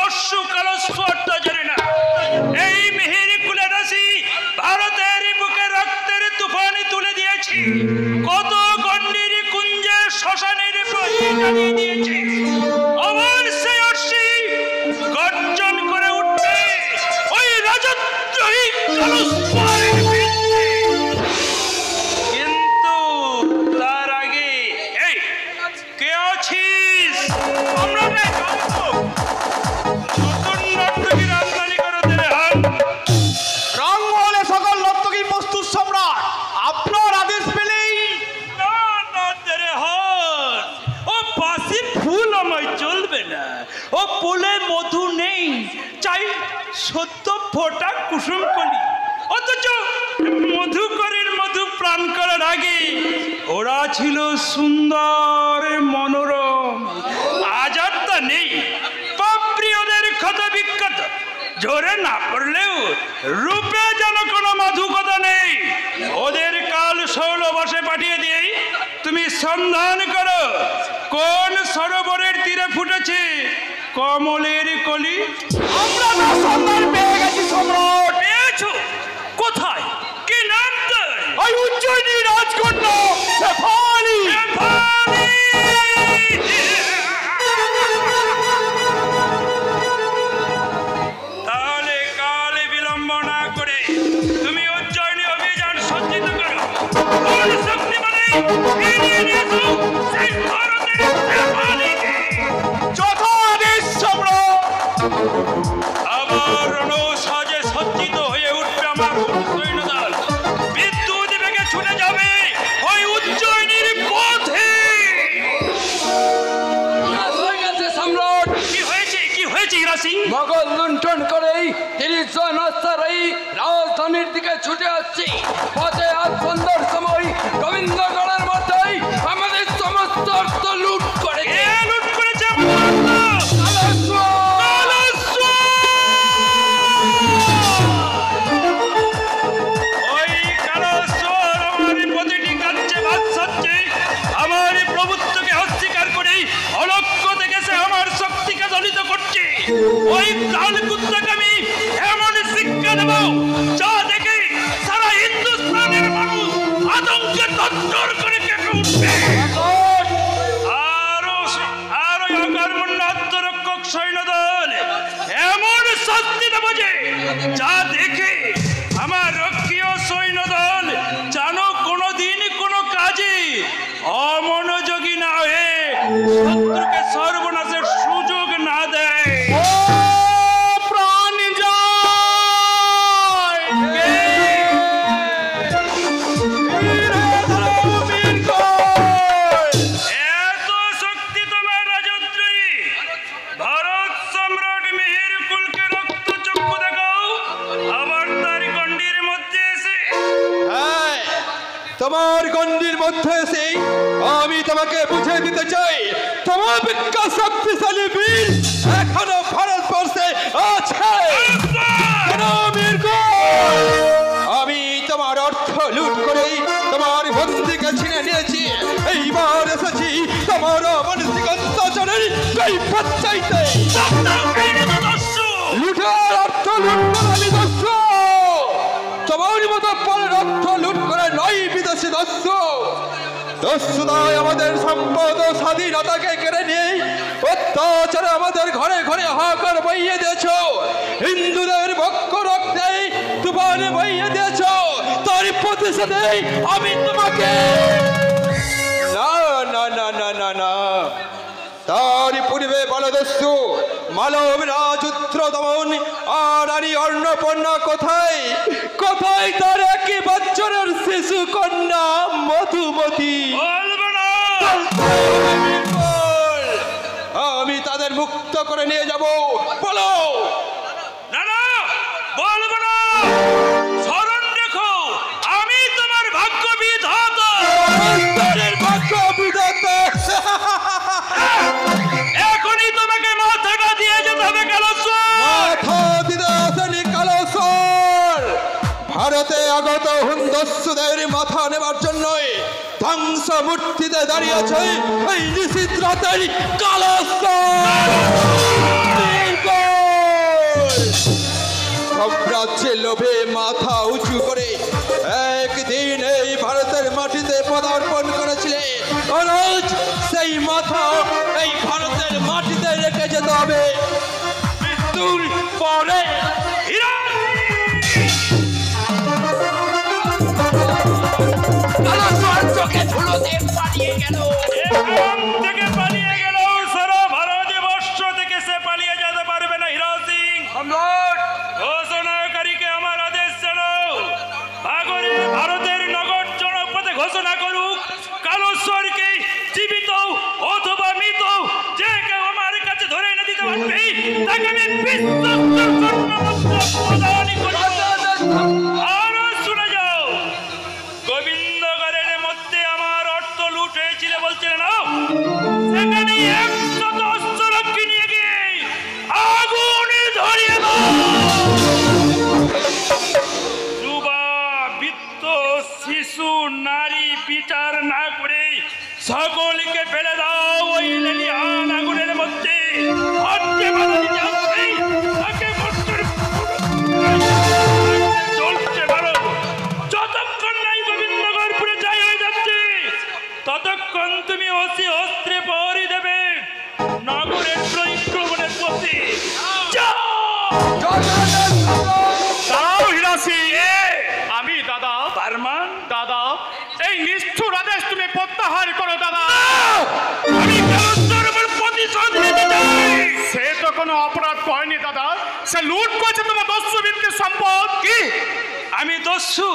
দস্যু কালস্পর্শ জানে না। এই মিহির কুলে রাশি ভারতের বুকে রক্তের তুফান তুলে দিয়েছি, কত গণ্ডির কুঞ্জে শ্মশানের প্রহরী জ্বালিয়ে দিয়েছি। আবার সেই অর্ষি গর্জন করে উঠবে ওই রাজদ্রোহী কালস্পরের বিরুদ্ধে। কিন্তু তার আগে এই কে আছিস? আমরা নতুন নর্তকীর আমদানি করে দিলে হন। রং হলে সকল নর্তকী প্রস্তুত সম্রাট, আপনার আদেশ পেলেই। না না তেরে হন, ও বাসি ফুল আমায় চলবে না। ও ফুলে মধু নেই, চাই সত্য ফোটা কুসুম কলি। অথচ মধুকরীর মধু প্রাণ করার আগে ওরা ছিল সুন্দর মনোরম। আজ আর তা নেই। প্রিয়দের ক্ষত বিক্ষত, জোরে না পড়লেও রূপে যেন কোনো মাধুকতা নেই। ওদের কাল শৈলবাসে পাঠিয়ে দিয়েই তুমি সন্ধান করো কোন সরোবরের তীরে ফুটেছে কমলের কলি। আমরা না সন্ধান পেয়ে গেছি সম্রাট। পেয়েছো? কোথায়? কি নাম তোর? ওই উজ্জয়িনী রাজকন্যা শেফালি। তাহলে কাল বিলম্ব না করে তুমি উজ্জয়িনী অভিযান সজ্জিত করো। কোন শক্তি বলে এড়িয়ে নিয়েছো সেই ভারতের শেফালিকে? যথা আদেশ সম্রাট। আবার রণসাজে সজ্জিত হয়ে উঠবে আমার সৈন্যদল। বিদ্যুৎ বেগে ছুটে যাবে ওই উজ্জয়িনীর পথে। সম্রাট কি হয়েছে? কি হয়েছে ইরাসিং? মগল লুণ্ঠন করেই 30 জন অশ্বারোহী রাজধানীর দিকে ছুটে আসছি। পথে আজ সন্ধ্যার সময় গোবিন্দগড়ের মধ্যেই আমাদের সমস্ত অর্থ লুট করে লুট করেছে আমাদের অর্থ। ওই কালস্বর আমার প্রতিটি কার্যে ভাস্যাচ্ছে আমার প্রভুত্বকে অস্বীকার করেই অলক্ষ্য থেকে সে আমার শক্তিকে দলিত করছে। ওই কালকুত্তাকে আমি এমন শিক্ষা দেব যা দেখে সারা হিন্দুস্তানের মানুষ আতঙ্কে তত্তর করে কেঁপে উঠবে। আর ওই অকর্মণ্য আত্মরক্ষক সৈন্যদল এমন শাস্তি দেব যে যা দেখে আমার রক্ষীয় সৈন্যদল যেন কোনোদিন কোনো কাজে অমনোযোগী না হয়ে শত্রুকে সর্বনাশের সুযোগ না দেয়। প্রাণ যায়। এত শক্তি তোমার রাজদ্রোহী ভারত সম্রাট মিহিরকুলকে রক্তচক্ষু দেখাও, আবার তার গণ্ডির মধ্যে এসে। হ্যাঁ, তোমার গণ্ডির মধ্যে এসে আমি তোমাকে বুঝিয়ে দিতে চাই, তোমার বিজ্ঞা শক্তিশালী বীর এখনো ভারতবর্ষে আছে। আমি তোমার অর্থ লুট করেই তোমার বন্দীকে ছিনে নিয়েছি। এইবার এসেছি তোমার মানসিক অত্যাচারের কৈফিয়ত চাইতে। লুটের অর্থ লুট করা নিজস্ব, তোমার মতো পরের অর্থ লুট করে নয় বিদেশি দস্যু। দস্যুতায় আমাদের সম্পদ ও স্বাধীনতাকে কেড়ে নিয়ে অত্যাচারে আমাদের ঘরে ঘরে হাহাকার বইয়ে দিয়েছ। হিন্দুদের বক্ষ রক্তে তুফান বইয়ে দিয়েছ। তার প্রতিশোধে আমি তোমাকে না না না না না না তার পূর্বে বলদস্যু মালব রাজুত্র দমন আর আরি অন্নপূর্ণা কোথায়? কোথায় তার 1 বছরের শিশু কন্যা মধুমতি? আমি তাদের মুক্ত করে নিয়ে যাব। বলো। না না, বলবো না। স্মরণ রেখো আমি তোমার ভাগ্য বিধাতা। ভাগ্য বিধাতা। এখনই তোমাকে মাথাটা দিয়ে যেতে হবে কালস্বর। মাথা দিতে আসেনি কালস্বর। ভারতে আগত হুন্দস্যুদের মাথা নেবার জন্যই ধ্বংস মূর্তিতে দাঁড়িয়েছে এই নিশীথ রাতের কালস্বর। পরে চোখে ধুলোতে পালিয়ে গেল। এখান থেকে পালিয়ে গেল, সারা ভারতবর্ষ থেকে সে পালিয়ে যেতে পারবে না। হীরা সিং, সম্রাট ঘোষণাকারীকে আমার আদেশ জানাও, ভাগরে ভারতের নগর জনপদে ঘোষণা করুক, কালেশ্বরকে জীবিত অথবা মৃত যে কেউ আমার কাছে ধরে এনে দিতে পারবে তাকে আমি প্রদান করব। আরো শুনে যাও, গোবিন্দগড়ের মধ্যে আমার অর্থ লুট হয়েছিল বলছিল না, সেখানে 100 অশ্বরক্ষী নিয়ে গিয়ে আগুন ধরিয়ে দাও। যুবা, বৃদ্ধ, শিশু, নারী বিচার না করে সকলকে ফেলে দাও ওই লেলিহান আগুনের মধ্যে। আজকে বাধা দিতে হবে, তাকে মৃত্যুর চলছে ভালো। যতক্ষণ নাই গোবিন্দগড়পুরে যাই হয়ে যাচ্ছে, ততক্ষণ তুমি অতি অস্ত্রে প্রহরী দেবে নগরের প্রতিক্রমণের পথে। দাঁড়াও হীরা সিং, আমি দাদা বারমান, দাদা এই নিষ্ঠুর আদেশ তুমি প্রত্যাহার করো দাদা। আমি কালেশ্বরের উপর প্রতিশোধ নিতে চাই। সে তো কোনো অপরাধ করেনি দাদা, সে লুট করেছে তোমার দস্যুবৃত্তির সম্পদ। কি আমি দস্যু?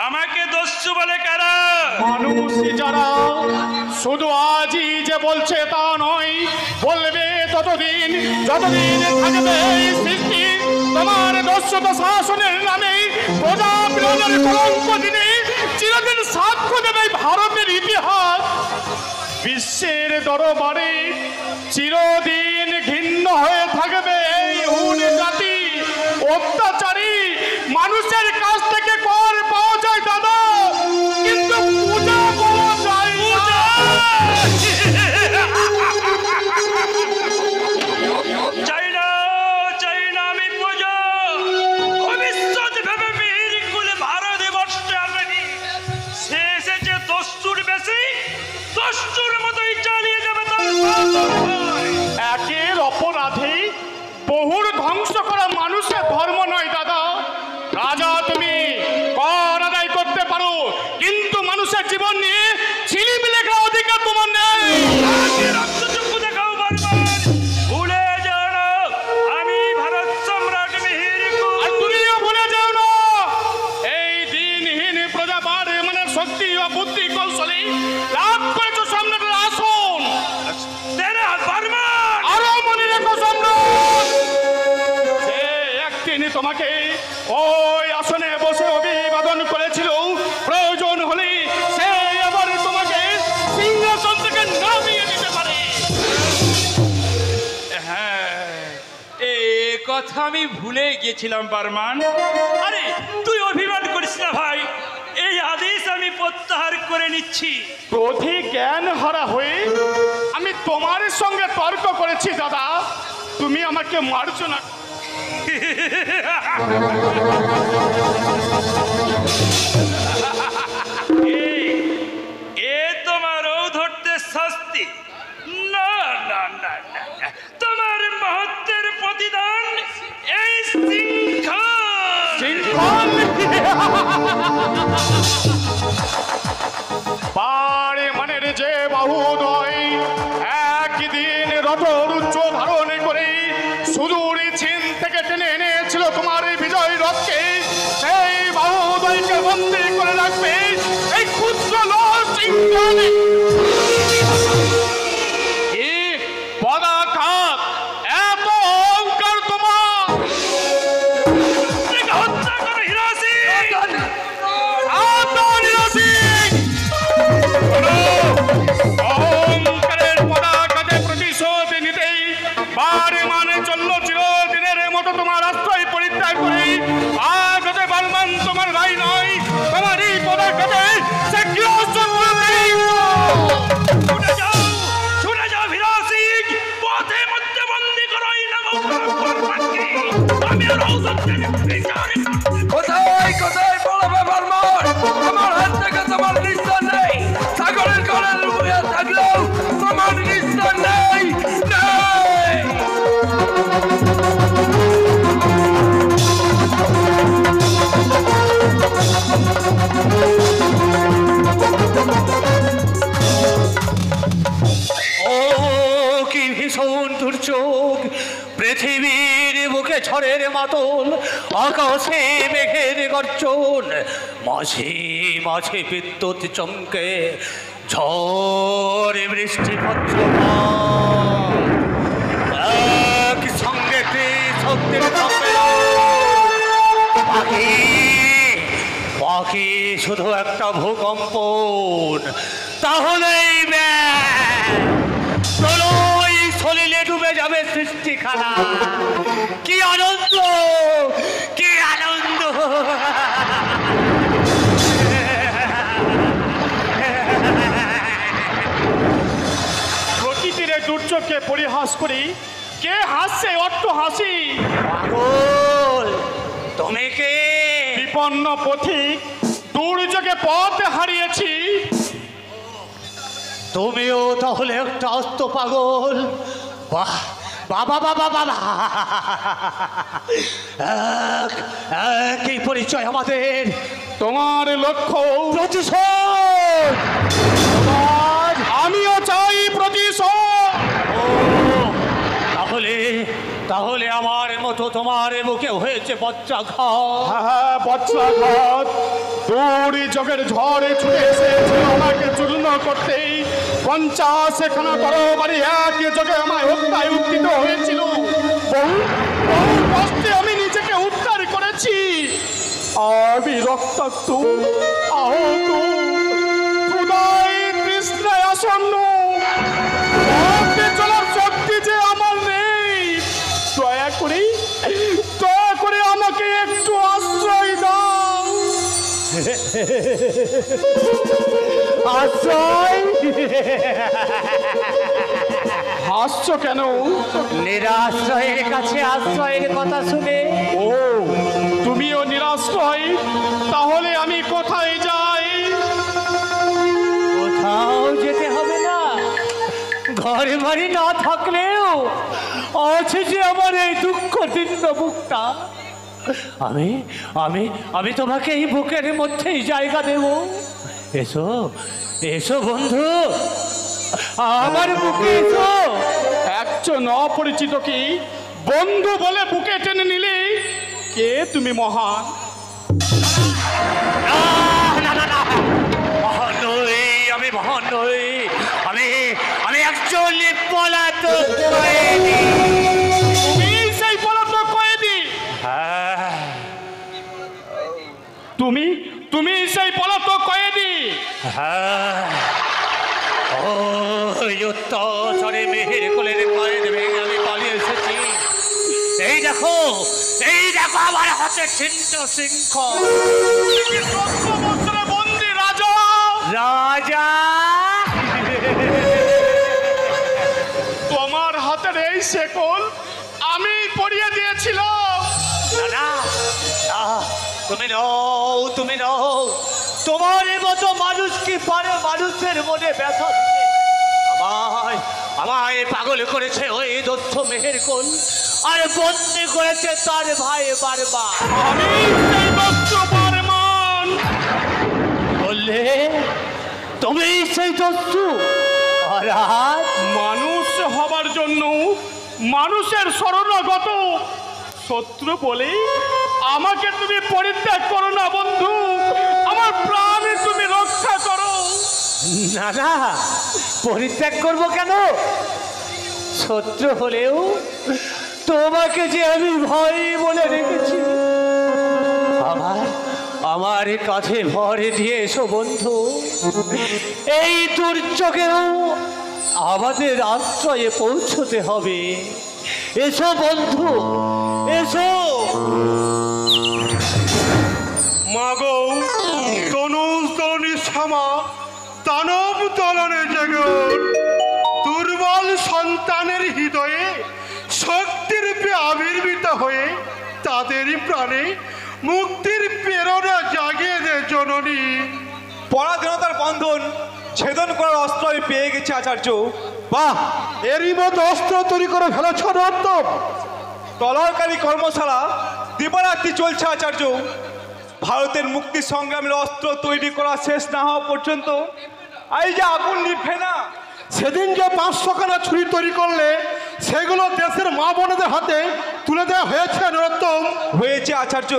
আমাকে দস্যু বলে কারা? মানুষই যারা শুধু আজই যে বলছে তা নয়, বলবে ততদিন যতদিন থাকবে এই সৃষ্টি। তোমার দস্যুত শাসনের নামে প্রজা বিরোধের কলঙ্ক দিনে চিরদিন সাক্ষ্য দেবে ভারতের ইতিহাস। বিশ্বের দরবারে চিরদিন ঘৃণ্য হয়ে থাকবে এই হুন জাতি। অত্যাচারী মানুষের কাছ থেকে কর পাওয়া যায় দাদা, কিন্তু পূজা পাওয়া যায় না। চাই না, চাই না আমি পূজা। ভবিষ্যৎ ভেবে মিহির কুলে ভারতবর্ষে আসেনি, সে এসেছে দস্যুর বেশি, দস্যুর মতোই চালিয়ে যাবে তার শাসন। একের অপরাধে বহুর ধ্বংস করা মানুষের ধর্ম নয় দাদা। রাজা তুমি কর আদায় করতে পারো, কিন্তু মানুষের জীবন নিয়ে ছিলিমি লেখার অধিকার তোমার নেই। আগে রক্তচক্ষু দেখাও বারবার, ভুলে যাও না আমি ভারত সম্রাট মিহির কুল। আর তুমিও ভুলে যাও না এই দিনহীন প্রজাবার মানে শক্তি ও বুদ্ধি কৌশলী লাভ করেছো সম্রাটের আসন। তেরে বারবার আরো মনে রেখো সম্রাট, যে একদিন তোমাকে ওই আসনে বসে অভিবাদন করেছিল, প্রয়োজন হলে সে আবার তোমাকে সিংহাসন থেকে নামিয়ে দিতে পারে। হ্যাঁ, এ কথা আমি ভুলে গিয়েছিলাম বারমান। আরে তুই অভিমান করিস না ভাই, এই আদেশ আমি প্রত্যাহার করে নিচ্ছি। ক্রোধে জ্ঞান হারা হয়ে আমি তোমার সঙ্গে তর্ক করেছি দাদা, তুমি আমাকে মারছো না। এ তোমার ঔদ্ধত্যের শাস্তি না, না না না না। তোমার মহত্বের প্রতিদান এই শৃঙ্খল। পাড়ে মানের যে বাহুদয় একদিন রথর উচ্চ ধারণ করে সুদূর চীন থেকে টেনে এনেছিল তোমার বিজয় রথকে, সেই বাহুদয়কে বন্দী করে রাখবে এই ক্ষুদ্র সিংহাসনে। পদাঘাত, এত অহংকার তোমার! হত্যা করো হীরা সিং। অহংকারের পদাঘাতে প্রতিশোধ নিতেই বারে মানে চলল চিরদিনের মতো তোমার আশ্রয় পরিত্যাগ করে। আজ হতে বালমান তোমার ভাই নয়, তোমার এই পদাঘাতে সে শুনে যাও, শুনে যাও হীরা সিং, পথে মধ্যে বন্দী করো এই নবগ্রহকে। আমি আর ঔদ্ধত্যের বিচার কোথায় কোথায় পড়াবে বারবার? আমার হাত থেকে তোমার নিস্তার নেই। সাগরের ঘরে লুকিয়ে থাকলেও তোমার নিস্তার নেই, নেই। পৃথিবীর বুকে ঝড়ের মাতল, আকাশে মেঘের গর্জন, মাঝে মাঝে বিদ্যুৎ চমকে, ঝড় বৃষ্টি বজ্রপাত, এক সঙ্গে শক্তির পাখি পাখি শুধু একটা ভূকম্পন, তাহলেই প্রলয় সলিলে ডুবে যাবে সৃষ্টিখানা। কি আনন্দ, কি আনন্দ! প্রকৃতির এই দুর্যোগকে পরিহাস করি, কে হাসছে? অট্ট হাসি। পাগল, তুমি কে? বিপন্ন পথিক, দুর্যোগে পথ হারিয়েছি। তুমিও তাহলে একটা আস্ত পাগল। বাহ, বাবা বাবা বাবা, একই পরিচয় আমাদের। তোমার লক্ষ্য প্রতিশোধ। আমিও চাই প্রতিশোধ। তাহলে তাহলে আমার মতো তোমার বুকে হয়েছে বজ্রাঘাত। হ্যাঁ, বজ্রাঘাত। দুর্যোগের ঝড়ে ছুটে এসেছিল আমাকে চূর্ণ করতে। 50 খানা তরবারি একই যোগে আমায় হত্যায় উদ্দিত হয়েছিল। বহু বহু কষ্টে আমি নিজেকে উদ্ধার করেছি। আমি রক্তাক্ত, আহত, ক্ষুধায় তৃষ্ণায় আসন্ন, পথে চলার শক্তি যে আমার নেই। দয়া করে আমাকে একটু আশ্রয় দাও। আশ্রয়? হাসছো কেন? নিরাশ্রয়ের কাছে আশ্রয়ের কথা শুনে। ও, তুমিও নিরাশ্রয়? তাহলে আমি কোথায় যাই? কোথাও যেতে হবে না, ঘরে বাড়ি না থাকলেও আছে যে আমার এই দুঃখ দীর্ঘ বুকটা। আমি আমি আমি তোমাকে এই বুকের মধ্যেই জায়গা দেব। এসো এসো বন্ধু, আমার বুকে এসো। একজন অপরিচিত কি বন্ধু বলে বুকে টেনে নিলে? কে তুমি মহান? না না না, মহান নই, আমি মহান নই। আমি আমি একজন পলাতক কয়েদি। তুমি সেই পলাতক কয়েদি? হ্যাঁ, তুমি সেই পলাতক কয়েদি? হ্যাঁ, ওই অত্যাচারে মেহের কোলের কয়েদ ভেঙে আমি পালিয়ে এসেছি। এই দেখো আমার হাতে ছিন্ন সিংহ। বন্দী রাজা। রাজা, তোমার হাতের এই শেকল আমি পরিয়ে দিয়েছিলাম। না, তুমি নও। তোমার মতো মানুষ কি পারে মানুষের মনে ব্যথা দিতে? আমায় পাগল করেছে ওই দস্যু মেহের কোল, আর বন্দি করেছে তার ভাই বারবা। আমি সেই দস্যু বারমান। বললে তুমি সেই দস্যু? আর আজ মানুষ হবার জন্য মানুষের শরণাগত শত্রু বলে আমাকে তুমি পরিত্যাগ করো না বন্ধু। আমার প্রাণ তুমি রক্ষা করো। না, পরিত্যাগ করবো কেন? শত্রু হলেও তোমাকে যে আমি ভয় বলে রেখেছি। আমার কাছে ভর দিয়ে এসো বন্ধু। এই দুর্যোগেও আমাদের আশ্রয়ে পৌঁছতে হবে। এসো বন্ধু, এসো। মাগো, তনুজ তরুণী শ্যামা, দানব দলনে জগৎ, দুর্বল সন্তানের হৃদয়ে শক্তির রূপে আবির্ভূত হয়ে তাদেরই প্রাণে মুক্তির প্রেরণা জাগিয়ে দে জননী। পরাধীনতার বন্ধন ছেদন করার অস্ত্র আমি পেয়ে গেছি আচার্য। বাহ, এরই মতো অস্ত্র তৈরি করে ফেলেছ নর্তব। তলরকারী কর্মশালা দিবারাত্রি চলছে আচার্য। ভারতের মুক্তি সংগ্রামের অস্ত্র তৈরি করা শেষ না হওয়া পর্যন্ত এই যে আগুন নিভে না। সেদিন যে 500 খানা ছুরি তৈরি করলে সেগুলো দেশের মা বোনদের হাতে তুলে দেওয়া হয়েছে নরোত্তম। হয়েছে আচার্য।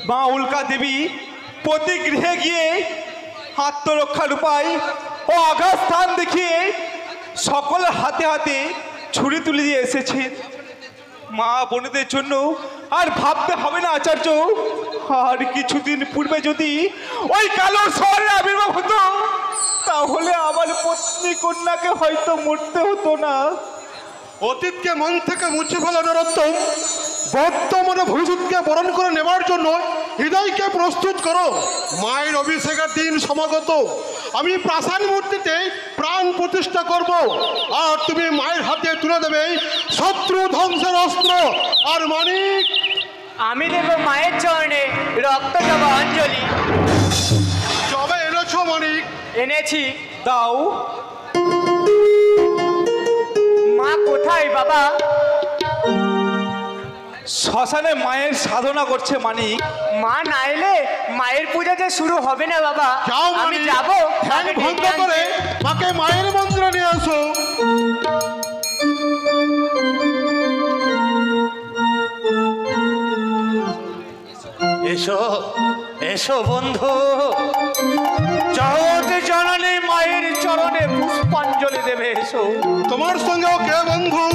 মা উল্কা দেবী প্রতি গৃহে গিয়ে আত্মরক্ষার উপায় ও আঘাত স্থান দেখিয়ে সকলের হাতে হাতে ছুরি তুলে দিয়ে এসেছেন। মা বোনেদের জন্য আর ভাবতে হবে না আচার্য। আর কিছুদিন পূর্বে যদি ওই কালো শহরে আবির্ভাব হতো তাহলে আমার পত্নী কন্যাকে হয়তো মরতে হতো না। অতীতকে মন থেকে মুছে ফেলা নরোত্তম, বর্তমানে ভবিষ্যৎকে বরণ করে নেবার জন্য হৃদয়কে প্রস্তুত করো। মায়ের অভিষেকের দিন সমাগত। আমি প্রাসাদ মূর্তিতে প্রাণ প্রতিষ্ঠা করব, আর তুমি মায়ের হাতে তুলে দেবে শত্রু ধ্বংসের অস্ত্র আর মানিক। আমি দেব মায়ের চরণে রক্ত দেব অঞ্জলি। যবে এনেছো মানিক? এনেছি। দাও। মা কোথায় বাবা? শ্মশানে মায়ের সাধনা করছে মানিক। মা না এলে মায়ের পূজা যে শুরু হবে না বাবা। যাও আমি মানিক, যাব। ধ্যান ভঙ্গ করে মাকে মায়ের মন্দিরে নিয়ে আসো। এসো এসো বন্ধু, জগৎ জননী মায়ের চরণে পুষ্পাঞ্জলি দেবে। এসো। তোমার সঙ্গেও কে বন্ধু?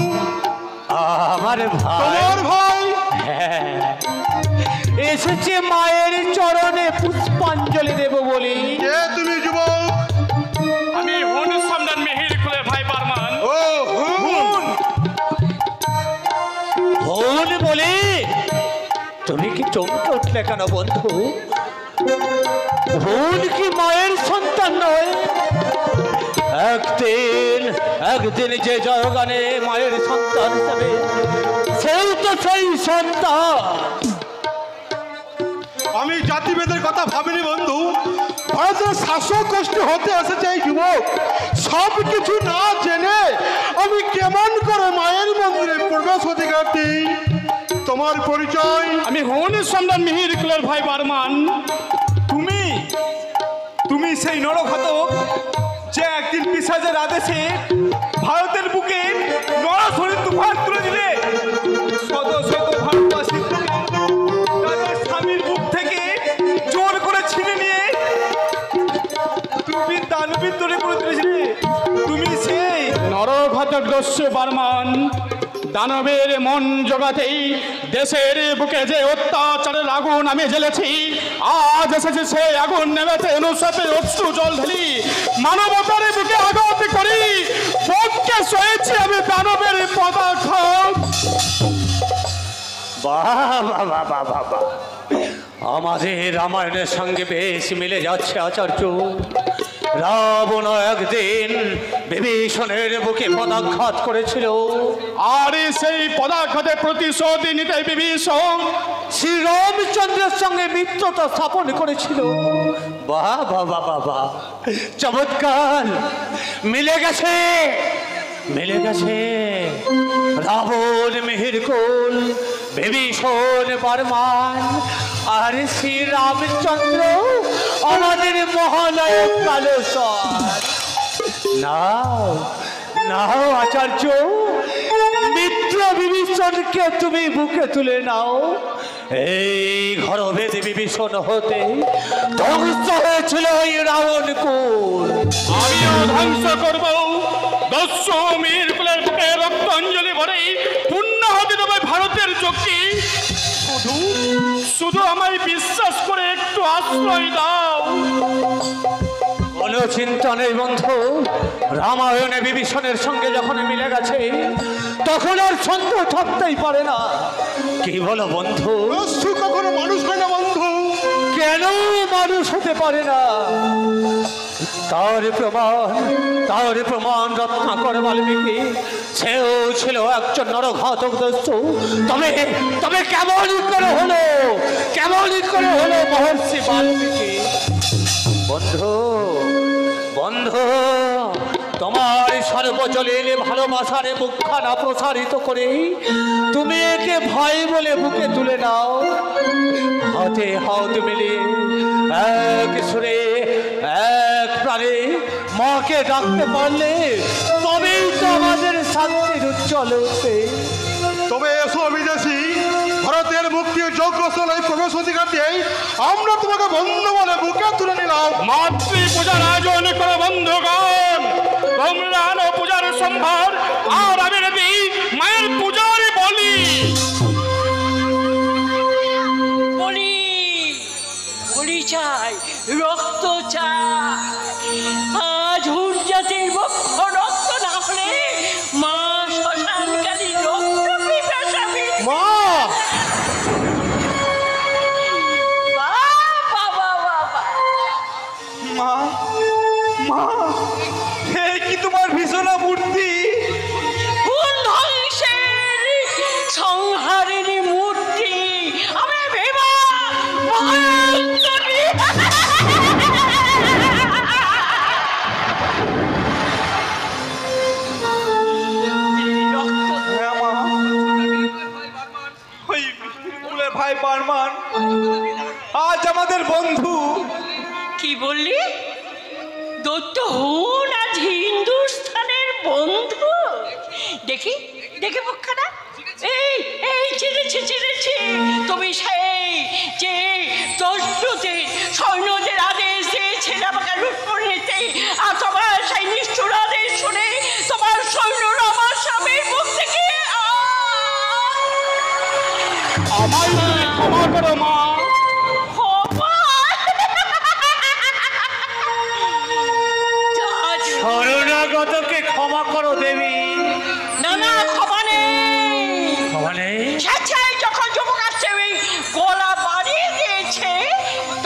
আমার ভাই। তোমার ভাই? হ্যাঁ, এসেছে মায়ের চরণে পুষ্পাঞ্জলি দেব বলি। কে তুমি যুবক? আমি হনু সম্রাট মিহির কুলের ভাই বারমান। ও হুন। হন বলে তুমি কি চমকে উঠলে কেন বন্ধু? হন কি মায়ের সন্তান নয়? একদিন যে জয়গানে মায়ের সন্তান হিসেবে, সেও তো সেই সন্তান। আমি জাতিভেদের কথা ভাবিনি বন্ধু। ভারতের শাসক গোষ্ঠী হতে এসেছে এই যুবক, সব কিছু না জেনে আমি কেমন করে মায়ের মন্দিরে প্রবেশ অধিকার দিই? তোমার পরিচয়? আমি হনু সম্রাট মিহির কুলের ভাই বারমান। তুমি সেই নরঘাতক যে একদিন পিশাচের আদেশে ভারতের বুকে নরসরি তুফান তুলে দিলে শত শত ভারতবাসী তাদের স্বামীর বুক থেকে জোর করে ছিনে নিয়ে তুমি দানবীর তৈরি করে তুলেছিলে। তুমি সেই নরঘাতক দস্যু বারমান দানবের মন জগাতেই দেশের বুকে যে অত্যাচারের আগুন আমি জ্বেলেছি, আজ এসেছে সেই আগুন নেমেছে অনুসাতে অশ্রু জল ঢেলি মানবতার বুকে আঘাত করি বুককে সয়েছি আমি দানবের পদাঘাত। বাহ বাহ বাহ বাহ বাহ বাহ, আমাদের রামায়ণের সঙ্গে বেশ মিলে যাচ্ছে আচার্য। রাবণ একদিন বিভীষণের বুকে পদাঘাত করেছিল, আর সেই পদাঘাতে প্রতিশোধ নিতে বিভীষণ শ্রীরামচন্দ্রের সঙ্গে মিত্রতা স্থাপন করেছিল। বাহ বাহ বাহ বাহ বাহ, চমৎকার মিলে গেছে, মিলে গেছে। রাবণ মিহিরকুল, বিভীষণ বারমান, আর শ্রী রামচন্দ্র আমাদের মহানায়ক কালেশ্বর। নাও নাও আচার্য, মিত্র বিভীষণকে তুমি বুকে তুলে নাও। এই ঘরভেদী বিভীষণ হতে ধ্বংস হয়েছিল এই রাবণকুল। আমিও ধ্বংস করব দস্যু মিহির কুলের বুকে রক্তাঞ্জলি ভরে পুণ্যাহতি দেবে ভারতের চোখে। শুধু আমায় বিশ্বাস করে একটু আশ্রয় দাও। কোনো চিন্তা নেই বন্ধু, রামায়ণে বিভীষণের সঙ্গে যখন মিলে গেছে তখন আর সন্দেহ থাকতেই পারে না। কি বলো বন্ধু? দস্যু কখনো মানুষ হয় না বন্ধু। কেন মানুষ হতে পারে না? তার প্রমাণ রত্নাকর বাল্মীকি, সেও ছিল একজন নরঘাতক দস্যু। তবে কেমন করে হলো মহর্ষি বাল্মীকি? বন্ধু বন্ধু, তোমার সর্বজনীন ভালোবাসার মুখখানা প্রসারিত করে তুমি একে ভাই বলে বুকে তুলে নাও। হাতে হাত মিলে এক সুরে এক প্রাণে মাকে ডাকতে পারলে তবেই তো আমাদের শান্তির উজ্জ্বল হতে। তবে এসো বিদেশি, ভারতের মুক্তির যোগ্য স্থলে প্রবেশ অধিকার দিয়ে আমরা তোমাকে বন্ধু বলে বুকে তুলে নিলাম। মাতৃ পূজার আয়োজন করে বন্ধুগণ, তোমরা আনো পূজার সম্ভার, আর আমি রেডি মায়ের পূজার বলি। বলি চাই, রক্ত চাই। আজ হুরজাতির বক্ষ রক্ত না হলে মা শ্মশানকালী রক্ত পিপাসাবি। মা মা মা হে কি তোমার ভীষণ মূর্তি! কোন ধ্বংসের সংহারিণী মূর্তি! আমি ভীমা মহান্তরী। হ্যাঁ মা, ওই ফুলের ভাই বারমান আজ আমাদের বন্ধু। কি বললি? দত্ত হুন আজ হিন্দুস্থানের বন্ধু? দেখি দেখি পক্ষাটা। এই এই চিড়েছে। তুমি সেই যে দস্যুদের সৈন্যদের আদেশ দিয়েছিল আমাকে লুট করে নিতে, আর তোমার সেই নিষ্ঠুর আদেশ শুনে তোমার সৈন্যরা আমার স্বামীর মুখ থেকে আমায় তুমি ক্ষমা করো মা। শরণাগতকে ক্ষমা করো দেবী। না না, ক্ষমা নেই। ক্ষমা নেই? স্বেচ্ছায় যখন যুবক আসছে ওই গলা বাড়িয়ে দিয়েছে,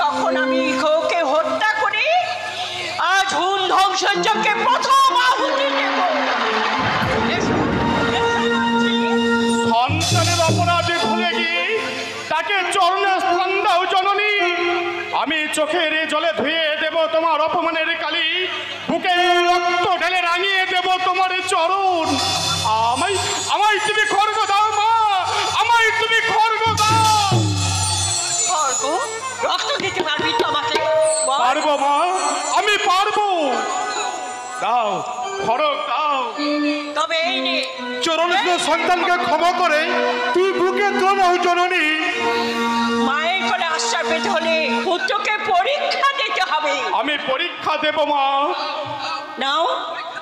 তখন আমি ওকে হত্যা করি। আজ হুন ধ্বংসযজ্ঞে প্রথম আহুতি দেব। সন্তানের অপরাধে ভুলে গিয়ে তাকে চরণে স্থান দাও জননী। আমি চোখের জলে ধুয়ে দেব তোমার অপমানের কালি, বুকে রক্ত ঢেলে রাঙিয়ে দেব তোমার চরণ। আমায় তুমি খড়গ দাও মা, আমায় তুমি খড়গ দাও। খড়গ? রক্ত দিতে পারবি তো আমাকে? বল। পারবো মা, আমি পারবো। দাও খড়গ দাও। তবে এই নে। চরণের সন্তানকে ক্ষমা করে তুই বুকে তুলে নাও জননী। মায়ের করে আশ্রয় পেতে হলে পুত্রকে পরীক্ষা দিতে হবে। আমি পরীক্ষা দেব মা। নাও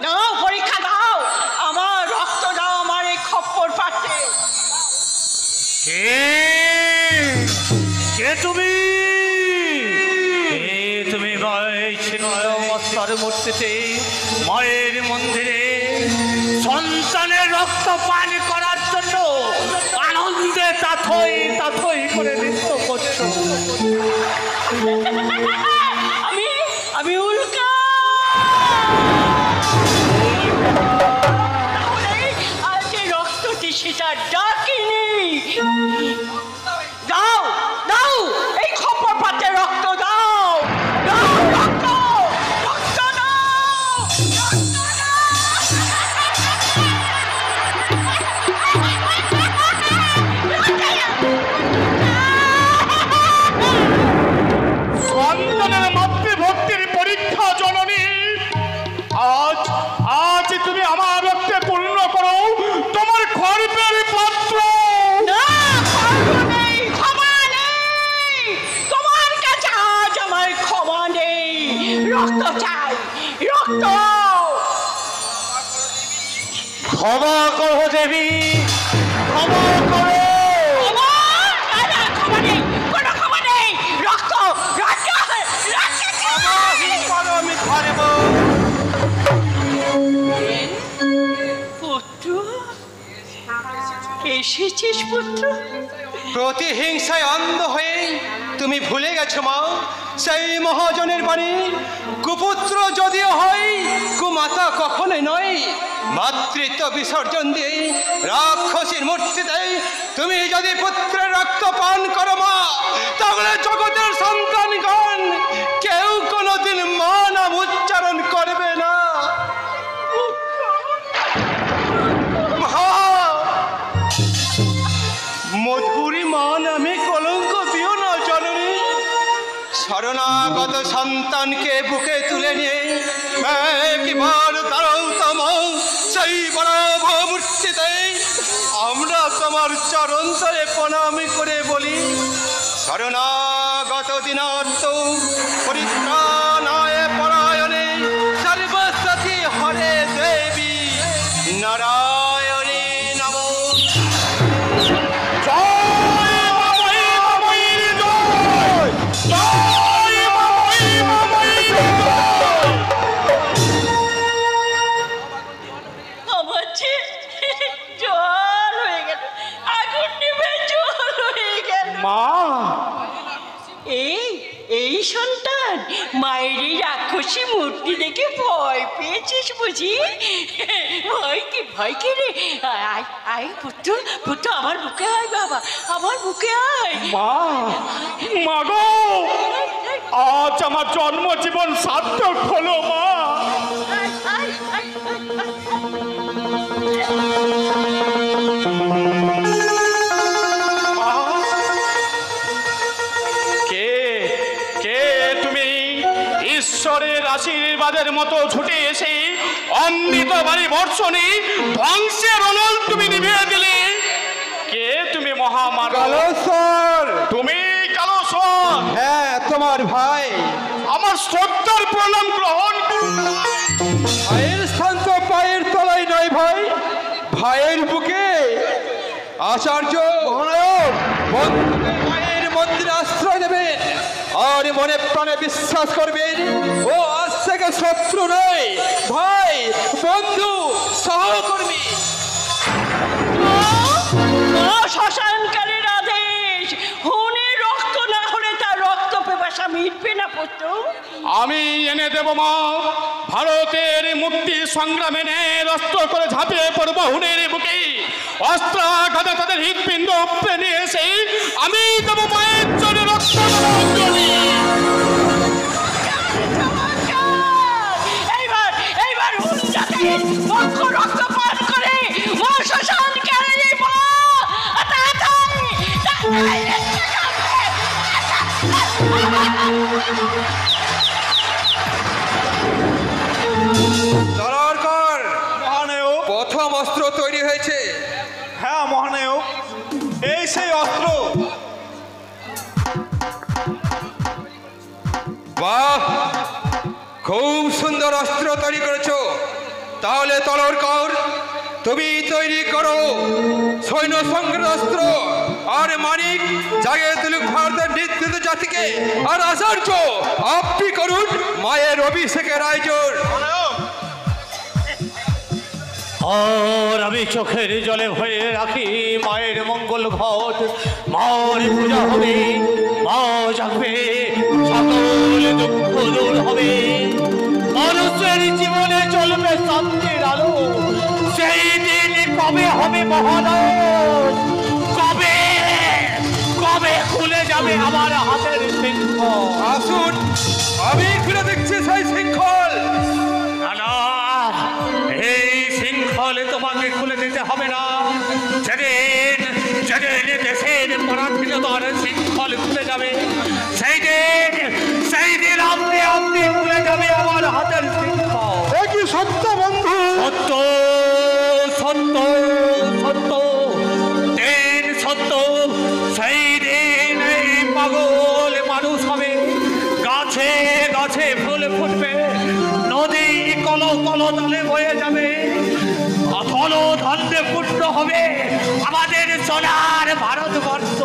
নাও, পরীক্ষা দাও। আমার রক্ত দাও আমার এই খপ্পর পাত্রে। কে তুমি? তুমি মস্তর মূর্তিতে মায়ের মন্দিরে সন্তানের রক্ত পান করার জন্য আনন্দে তাথই করে নৃত্য করছো। আমি উল্কা। আজ এই রক্তটি সেটা ডাকিনি। দাও দাও, এই খপ্পর পাত্রে রক্ত দাও। দাও রক্ত, রক্ত দাও। সন্তানের মাতৃভক্তির পরীক্ষা জননী। আজ তুমি আমার রক্তে পূর্ণ করো তোমার খর্বের পাত্র। না, ক্ষমা নেই, ক্ষমা নেই। তোমার কাছে আজ আমার ক্ষমা নেই। রক্ত চাই, রক্ত। ক্ষমা করো দেবী, ক্ষমা করো। ক্ষমা? না, না, ক্ষমা নেই, কোনো ক্ষমা নেই। রক্ত, রক্ত, রক্ত চাই। আমি পারব। পুত্র, এসেছিস পুত্র? প্রতিহিংসায় অন্ধ হয়ে তুমি ভুলে গেছো মা সেই মহাজনের বাণী, কুপুত্র যদিও হয় কুমাতা কখনোই নয়। মাতৃত্ব বিসর্জন দিয়ে রাক্ষসীর মূর্তিতে তুমি যদি পুত্রের রক্ত পান করো মা, তাহলে জগতের সন্তানগণ কেউ কোনোদিন মা নাম উচ্চারণ করবে না। মধুরী মা নামে কলঙ্ক দিও না জননী। শরণাগত সন্তানকে বুকে তুলে নিয়ে একবার দাঁড়াও তম সেই বড় মূর্তিতে আমরা তোমার চরণ তলে প্রণাম করে বলি, শরণাগত দিনার্থ পরিত্রাণায় পরায়ণে সর্বসতী হরে দেবী নারায়ণী নমো। আমার জল হয়ে গেল, আগুন নিভে জল হয়ে গেল। মা এই সন্তান, মায়ের এই রাক্ষসী মূর্তি দেখে ভয় পেয়েছিস বুঝি? ভয় কে রে? আয় আয় পুত্র, পুত্র আমার বুকে আয় বাবা, আমার বুকে আয়। মা গো, আজ আমার জন্ম জীবন সার্থক হলো মা। আয়, আয়, আয়, আয়, আয়। ঈশ্বরের আশীর্বাদের মতো ছুটে এসে অমৃত বাড়ি বর্ষণে ধ্বংসের অনল তুমি নিভিয়ে দিলে। কে তুমি মহামানব? কালেশ্বর। তুমি কালেশ্বর? হ্যাঁ, তোমার ভাই। আমার শ্রদ্ধার প্রণাম গ্রহণ করুন। ভাইয়ের স্থান তো পায়ের তলায় নয় ভাই, ভাইয়ের বুকে। আচার্য বন্ধুকে মায়ের মন্দিরে আশ্রয় দেবেন আর মনে প্রাণে বিশ্বাস করবেন ও আজ থেকে শত্রু নয়, ভাই, বন্ধু, সহকর্মী। শ্মশানকারীর আদেশ, হুনের রক্ত না হলে তার রক্ত পেপাসা মিটবে না পুত্র। আমি এনে দেব মা, ভারতের মুক্তি সংগ্রামে অস্ত্র করে ঝাঁপিয়ে পড়ব হুনের বুকে। অস্ত্রাঘাতে তাদের হৃৎপিণ্ড উপড়ে নিয়ে এসে আমি দেব মায়ের জন্য রক্ত। এইবার হুন জাতির পক্ষ রক্ত পান করে মা শ্মশানকারীর পা দরকার মহানায়ক। প্রথম অস্ত্র তৈরি হয়েছে। হ্যাঁ মহানায়ক, এই সেই অস্ত্র। বাহ, খুব সুন্দর অস্ত্র তৈরি করেছো। তাহলে তলরকর, তুমি তৈরি করো সৈন্য সংগ্রহ অস্ত্র। আর মানিক জাগে তুলুক ভারতের নির্দিত জাতিকে। আর আচার্য, আপনি করুন মায়ের অভিষেকের আয়োজন। আর আমি চোখের জলে ভয়ে রাখি মায়ের মঙ্গল ঘট। মার পূজা হবে, মা জাগবে, সকল দুঃখ দূর হবে, মানুষের জীবনে চলবে শান্তির আলো। সেই দিন কবে হবে মহানব? কবে কবে খুলে যাবে আমার হাতের শৃঙ্খল? আসুন, আমি খুলে দেখছি সেই শৃঙ্খল। না, এই শৃঙ্খলে তোমাকে খুলে দিতে হবে না। যেদিন দেশের পরাধীনতার শৃঙ্খল খুলে যাবে, সেই দিন আপনি খুলে যাবে আমার হাতের শৃঙ্খল। কি সত্য বন্ধু? সত্য, সত্য, সত্য, দিন সত্য। সেই দিন এই পাগল মানুষ হবে, গাছে গাছে ফুল ফুটবে, নদী কল কল তলে বয়ে যাবে, অথল ধন্যে পূর্ণ হবে আমাদের সোনার ভারতবর্ষ।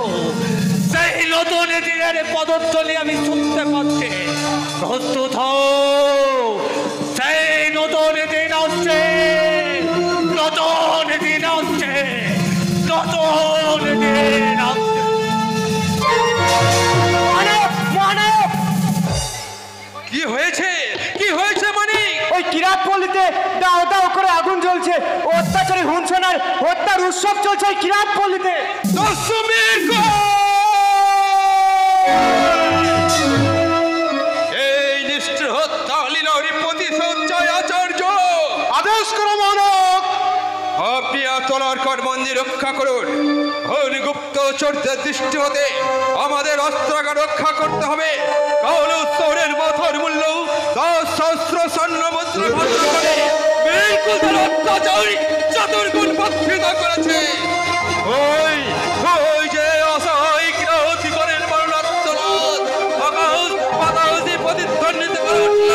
সেই নতুন দিনের পদধ্বনি আমি শুনতে পাচ্ছি। প্রস্তুত হও, সেই নতুন দিন আসছে, নতুন দিন আসছে, নতুন দিন আসছে। কি হয়েছে? কি হয়েছে মানিক? ওই কিরাত পল্লীতে দাও দাও করে আগুন জ্বলছে। অত্যাচারী হুনসোনার হত্যার উৎসব চলছে ওই কিরাত পল্লীতে। এই নিষ্ঠুর হত্যালীলার প্রতিশোধ চাই আচার্য। আদেশ করো মহানব। আপনি তলরকর মন্দির রক্ষা করুন। গুপ্ত চোরদের দৃষ্টি হতে আমাদের অস্ত্রাগার রক্ষা করতে হবে। কাউলুর মাথার মূল্য 10 সহস্র স্বর্ণ মুদ্রা ভদ্র করে বিলকুল অত্যাচারী চতুর্গুণ বর্ধিত করেছে। ওই ওই যে অসহায় কিরতি করেন বর্ণাত্মনাথ আকাশ বাতাসে প্রতিধ্বনিত করে উঠল,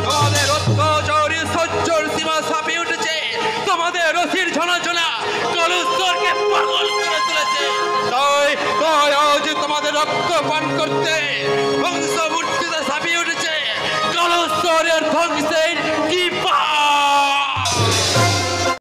তোমাদের অত্যাচারী সহ্যর সীমা ছাপিয়ে উঠেছে, তোমাদের রসির ঝনাঝনা কলুস্তরকে পাগল করে তুলেছে। তাই তাই আজ তোমাদের রক্ত পান করতে বংশমূর্তিতে ছাপিয়ে উঠেছে কলুস্তরের ধ্বংসে